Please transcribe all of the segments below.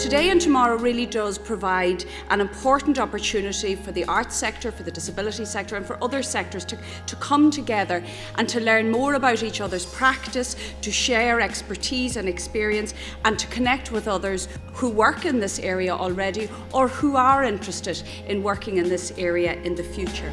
Today and Tomorrow really does provide an important opportunity for the arts sector, for the disability sector and for other sectors to come together and to learn more about each other's practice, to share expertise and experience and to connect with others who work in this area already or who are interested in working in this area in the future.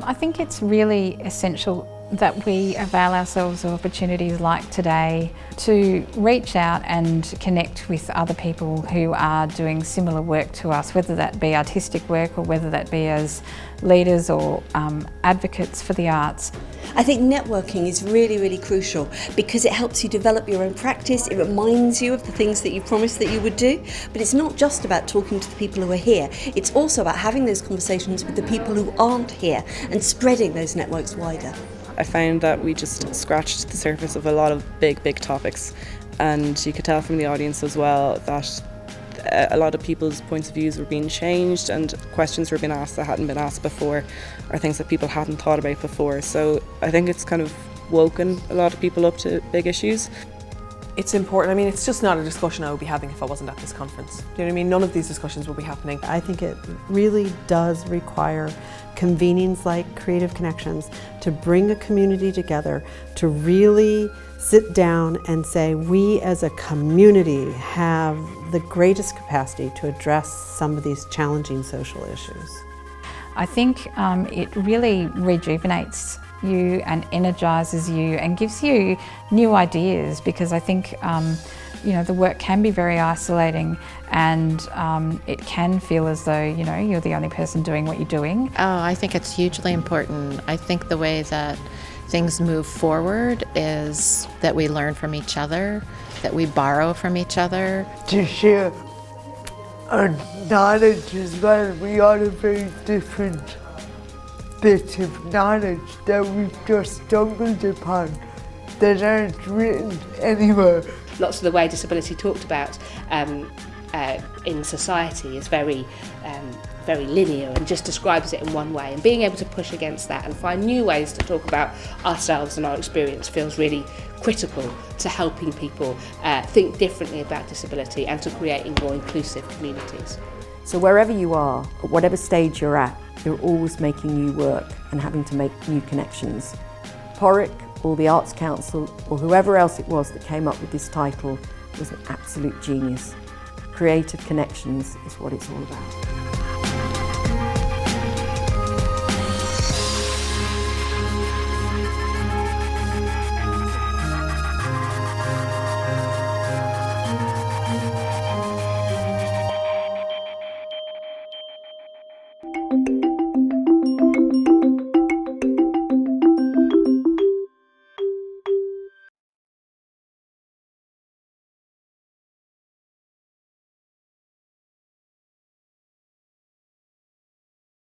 I think it's really essential that we avail ourselves of opportunities like today to reach out and connect with other people who are doing similar work to us, whether that be artistic work or whether that be as leaders or advocates for the arts. I think networking is really, really crucial because it helps you develop your own practice, it reminds you of the things that you promised that you would do, but it's not just about talking to the people who are here, it's also about having those conversations with the people who aren't here and spreading those networks wider. I found that we just scratched the surface of a lot of big topics, and you could tell from the audience as well that a lot of people's points of views were being changed and questions were being asked that hadn't been asked before or things that people hadn't thought about before. So I think it's kind of woken a lot of people up to big issues. It's important. I mean, it's just not a discussion I would be having if I wasn't at this conference. Do you know what I mean? None of these discussions would be happening. I think it really does require convenings like Creative Connections to bring a community together, to really sit down and say, we as a community have the greatest capacity to address some of these challenging social issues. I think it really rejuvenates you and energises you and gives you new ideas, because I think you know, the work can be very isolating and it can feel as though, you know, you're the only person doing what you're doing. Oh, I think it's hugely important. I think the way that things move forward is that we learn from each other, that we borrow from each other. To share our knowledge as well. We all have very different bits of knowledge that we've just stumbled upon that aren't written anywhere. Lots of the way disability talked about in society is very linear and just describes it in one way, and being able to push against that and find new ways to talk about ourselves and our experience feels really critical to helping people think differently about disability and to creating more inclusive communities. So wherever you are, at whatever stage you're at, you're always making new work and having to make new connections. Porrick or the Arts Council or whoever else it was that came up with this title was an absolute genius. Creative Connections is what it's all about. Thank you.